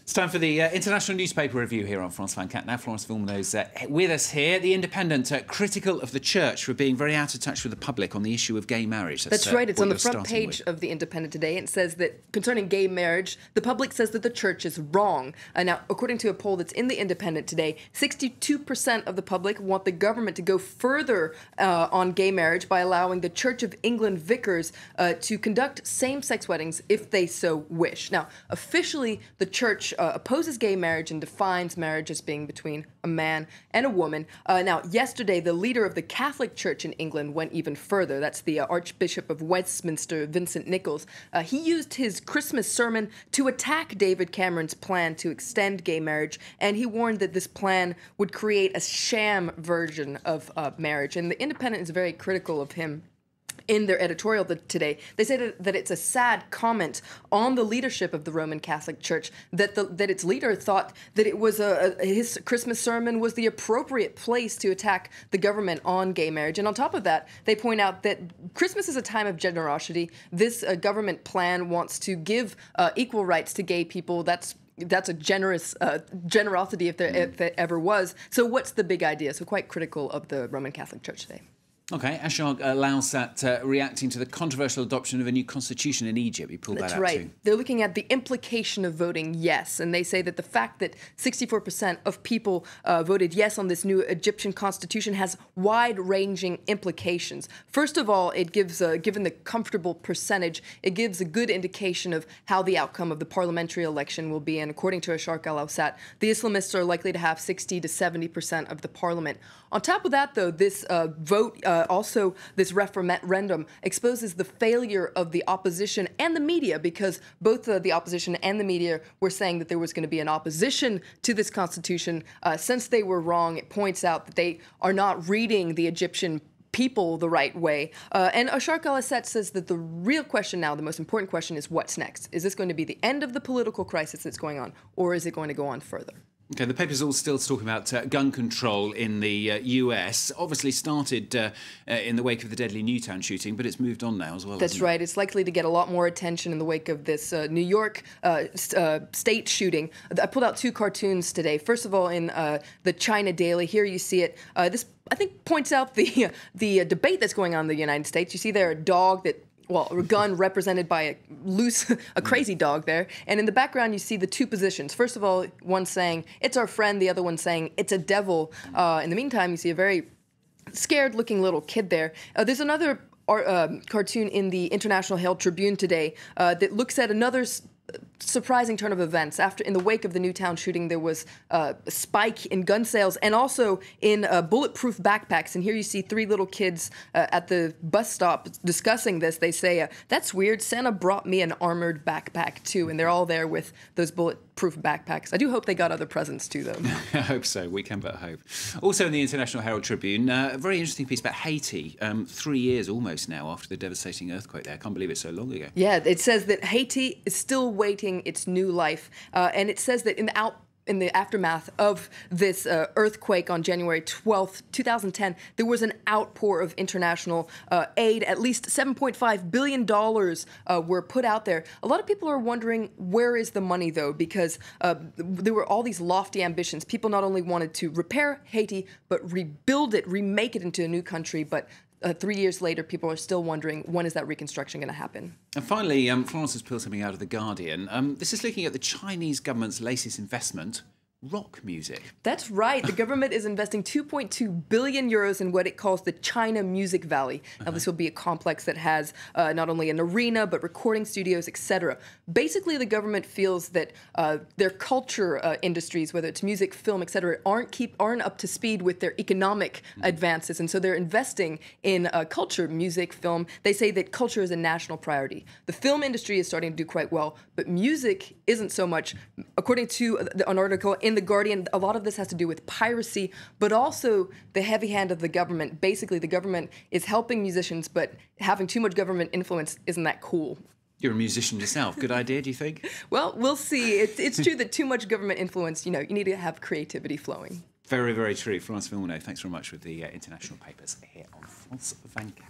It's time for the international newspaper review here on France 24. Now, Florence Villeneuve's with us here. The Independent, critical of the church for being very out of touch with the public on the issue of gay marriage. That's right. It's on the front page of the Independent today. It says that concerning gay marriage, the public says that the church is wrong. Now, according to a poll that's in the Independent today, 62% of the public want the government to go further on gay marriage by allowing the Church of England vicars to conduct same-sex weddings if they so wish. Now, officially, the church opposes gay marriage and defines marriage as being between a man and a woman. Now, yesterday, the leader of the Catholic Church in England went even further. That's the Archbishop of Westminster, Vincent Nichols. He used his Christmas sermon to attack David Cameron's plan to extend gay marriage, and he warned that this plan would create a sham version of marriage. And the Independent is very critical of him. In their editorial today, they say that it's a sad comment on the leadership of the Roman Catholic Church that its leader thought that it was his Christmas sermon was the appropriate place to attack the government on gay marriage. And on top of that, they point out that Christmas is a time of generosity. This government plan wants to give equal rights to gay people. That's a generous generosity if there ever was. So what's the big idea? So quite critical of the Roman Catholic Church today. OK, Ashok allows that reacting to the controversial adoption of a new constitution in Egypt. You pulled that out too. That's right. They're looking at the implication of voting yes, and they say that the fact that 64% of people voted yes on this new Egyptian constitution has wide-ranging implications. First of all, it gives, given the comfortable percentage, it gives a good indication of how the outcome of the parliamentary election will be, and according to Ashok al-Awsat, the Islamists are likely to have 60 to 70% of the parliament. On top of that, though, this vote also, this referendum exposes the failure of the opposition and the media, because both the opposition and the media were saying that there was going to be an opposition to this constitution. Since they were wrong, it points out that they are not reading the Egyptian people the right way. And Ashok al-Awsat says that the real question now, the most important question, is what's next? Is this going to be the end of the political crisis that's going on, or is it going to go on further? OK, the paper's all still talking about gun control in the US. Obviously started in the wake of the deadly Newtown shooting, but it's moved on now as well. That's right. It's likely to get a lot more attention in the wake of this New York state shooting. I pulled out two cartoons today. First of all, in the China Daily, here you see it. This, I think, points out the debate that's going on in the United States. You see there a dog that, well, a gun represented by a crazy dog there. And in the background, you see the two positions. First of all, one saying, it's our friend, the other one saying, it's a devil. In the meantime, you see a very scared-looking little kid there. There's another cartoon in the International Herald Tribune today that looks at another surprising turn of events. In the wake of the Newtown shooting, there was a spike in gun sales and also in bulletproof backpacks. And here you see three little kids at the bus stop discussing this. They say, that's weird. Santa brought me an armored backpack too. And they're all there with those bulletproof backpacks. I do hope they got other presents too, though. I hope so. We can but hope. Also in the International Herald Tribune, a very interesting piece about Haiti, 3 years almost now after the devastating earthquake there. I can't believe it's so long ago. Yeah, it says that Haiti is still waiting its new life. And it says that in the aftermath of this earthquake on January 12th, 2010, there was an outpour of international aid. At least $7.5 billion were put out there. A lot of people are wondering, where is the money, though? Because there were all these lofty ambitions. People not only wanted to repair Haiti, but rebuild it, remake it into a new country. But 3 years later, people are still wondering, when is that reconstruction going to happen? And finally, Florence has pulled something out of The Guardian. This is looking at the Chinese government's latest investment, rock music. That's right. The government is investing 2.2 billion euros in what it calls the China Music Valley. Now, this will be a complex that has not only an arena, but recording studios, etc. Basically, the government feels that their culture industries, whether it's music, film, etc., aren't up to speed with their economic advances. And so they're investing in culture, music, film. They say that culture is a national priority. The film industry is starting to do quite well, but music isn't so much. According to an article in The Guardian, a lot of this has to do with piracy, but also the heavy hand of the government. Basically, the government is helping musicians, but having too much government influence isn't that cool. You're a musician yourself. Good idea, do you think? Well, we'll see. It's true that too much government influence, you need to have creativity flowing. Very, very true. Florence Villeneuve, thanks very much with the international papers here on France 24.